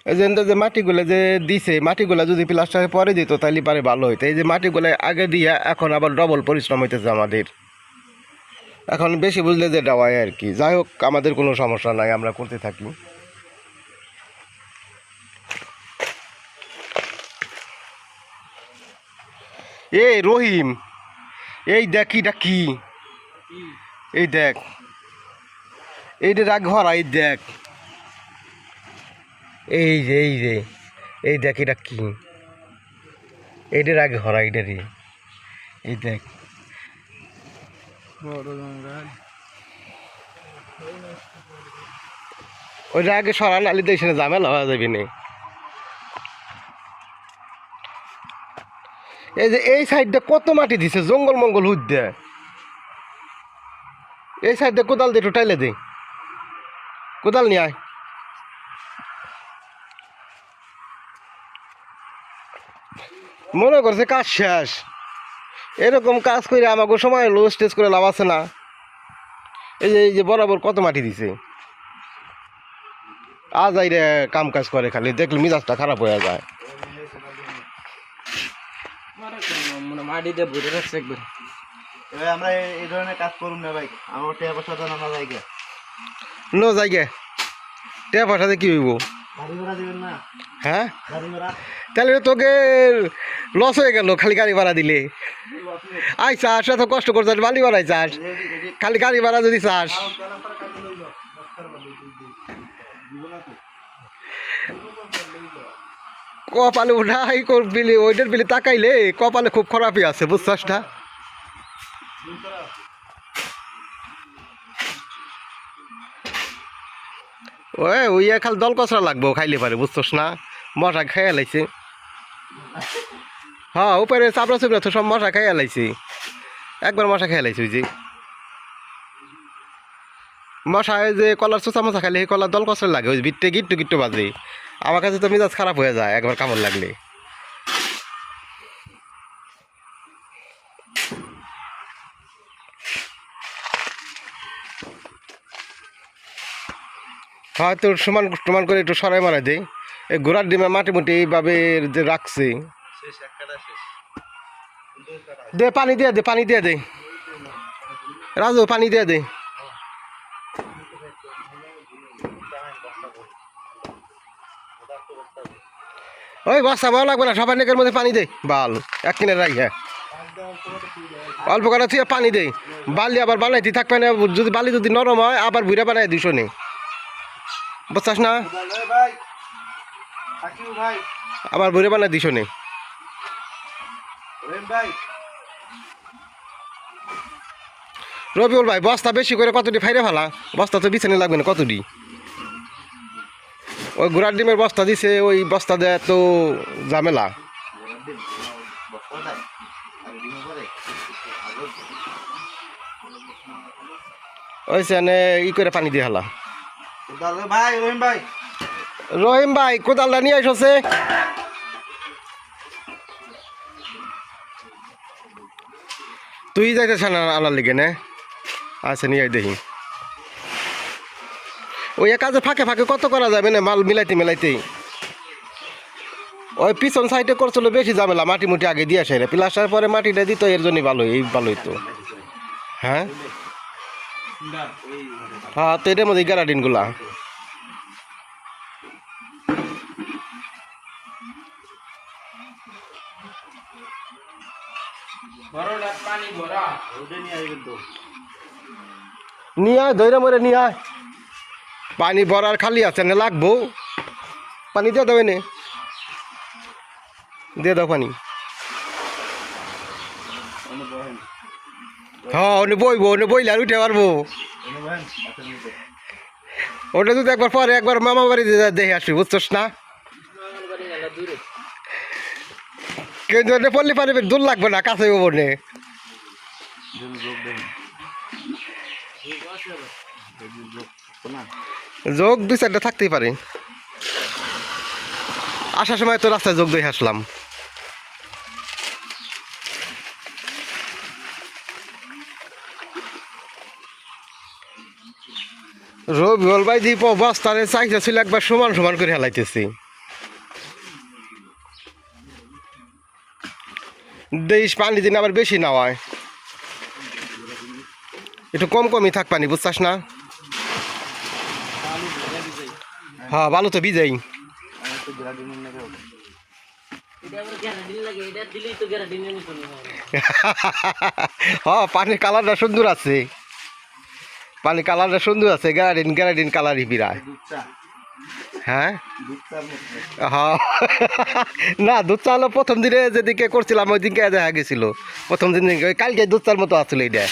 এই যে মাটিগুলো যে দিছে, মাটিগুলো যদি প্লাস্টারে পরে দিত তাহলে পারে ভালো হইতো। এই যে মাটিগুলো আগে দিয়ে এখন আবার ডবল পরিশ্রম হইতেছে আমাদের। এখন বেশি বুঝলে যে দেওয়ায় আর কি। যাই হোক, আমাদের কোনো সমস্যা নাই, আমরা করতে থাকি। এই রহিম, এই দেখ এটা কি, এই দেখ, এইটা রাগ ঘর, এই দেখ, এই যে এই দেখ এটা কি, এইটার আগে হরা এইটারই, এই দেখ। ওইটা আগে সরা নালি তো এখানে ঝামেলা হওয়া যাবে না। এই যে এই সাইডটা কত মাটি দিছে, জঙ্গল মঙ্গল হুদ্দে। এই সাইডটা কোদাল দিয়ে একটু টাইলে দে, কোদাল নিয়ে আয়। মনে করছে কাজ শেষ, এরকম কাজ করে আমাকে সময় লো স্টেজ করে লাভ আছে না। এই যে বরাবর কত মাটি দিছে, আজ আইরে কাম কাজ করে, খালি দেখলে মিজাজটা খারাপ হয়ে যায়। আমরা এই ধরনের কাজ করুন না ভাই, আমার টাকা পয়সা দেন না জায়গা নো জায়গা টেয়া পয়সাতে কি হইব? গাড়ি ভাড়া দিবেন না? হ্যাঁ, গাড়ি ভাড়া তাহলে তোকে লস হয়ে গেল খালি গাড়ি ভাড়া দিলে। আই চাষ এত কষ্ট করে চাস, বালি ভাড়াই চাস, খালি গাড়ি ভাড়া যদি চাস। কপালে উঠাই বিলি, ওইটার বিলি তাকাইলে কপালে খুব খারাপই আছে, বুঝছাস না? ওই খালি দল কচরা লাগবো খাইলে পারে, বুঝছস না? মশা খাইয়া লাইছে। হ্যাঁ, উপরে চাপড়া চুপড়া তো সব মশা খাইয়া লাইছে, একবার মশা খাইয়া লাইছে। ওই যে মশায় যে কলার চোচা মশা খাইলে সেই কলার দল কচরা লাগে, ওই বিট্টে গিট্টু গিট্টু বাজে। আমার কাছে তো মিজাজ খারাপ হয়ে যায় একবার কামড় লাগলে। হ্যাঁ, তোর সমান সমান করে একটু সরাই মারা দেয়। এই ঘোড়ার ডিমে মাটি মুটি এইভাবে যে রাখছে, দে পানি দিয়ে দে, পানি দিয়ে দে রাজু, পানি দিয়ে দে। ওই বস্তা ভালো লাগবে না, সবাই নেকের মধ্যে পানি দে, বাল এক কিনে রাখ। হ্যাঁ, অল্প করে তুই পানি দে, বালি আবার বানাইতে থাকবে না। যদি বালি যদি নরম হয় আবার ভুইরা বানাই দিস নে, বুঝছাস না? আবার ভুইরা বানাই দিস নে। রবিউল ভাই, বস্তা বেশি করে কতটি ফাইরে ফেলা, বস্তা তো বিছানে লাগবে না কতটি। ওই ঘোড়ার ডিমের বস্তা দিছে, ওই বস্তা দেয় তো ঝামেলা। ওই সেনে ই করে পানি দিয়ে হালা। রহিম ভাই কোদালটা নিয়ে আসছে। তুই যাইতেছ না আনার লিগে না? আচ্ছা, নিয়ে দেখি। ওই কাজে ফাঁকে ফাঁকে কত করা যাবে না, মাল মিলাইতে মিলাইতেই। ওই পিছন সাইডে করছিল বেশি ঝামেলা, মাটি মুটি আগে দিয়ে আসে, প্লাস্টার পরে মাটিটা দিত, এর জন্যই ভালোই, এই ভালোই তো। হ্যাঁ হ্যাঁ, তো এটার মধ্যে গ্যারাডিনগুলা। নিয়ে আয়, ধৈর্য মরে নিয়ে আয়। পানি ভরার খালি আছে না, লাগবো পানি দিয়ে দেবে নে, দিয়ে দাও পানি। হ্যাঁ, উনি বইবো, উনি বইলে আর উঠে পারবো। ওটা যদি একবার পরে একবার মামা বাড়ি দেখে আসবি, বুঝছস না? কিন্তু পল্লি পানি দূর লাগবে না, কাছে নে। যোগ দুই চারটা থাকতেই পারে। আসার সময় তো রাস্তায় যোগ দিয়ে আসলাম। রবিউল ভাই দীপ বস্তারে চাইছে ছিল একবার সমান সমান করে হেলাইতেছি। দেশ পানি দিন আবার বেশি না হয়, একটু কম কমই থাক পানি, বুঝছাস না? হ্যাঁ ভালো তো বিজাই। আমি একটু গ্রাডিন নেবে ওটা। হ্যাঁ পানির কালারটা সুন্দর আছে, পানির কালারটা সুন্দর আছে, গ্যারাডিন গ্যারাডিন কালারই বিরায়। দুধ চা, হ্যাঁ দুধ চার মতো। হ্যাঁ না দুধ চা হলো প্রথম দিনে যেদিকে করছিলাম ওই দিনকে দেখা গেছিল, প্রথম দিন ওই কালকে দুধ চার মতো আসছিল এইটা।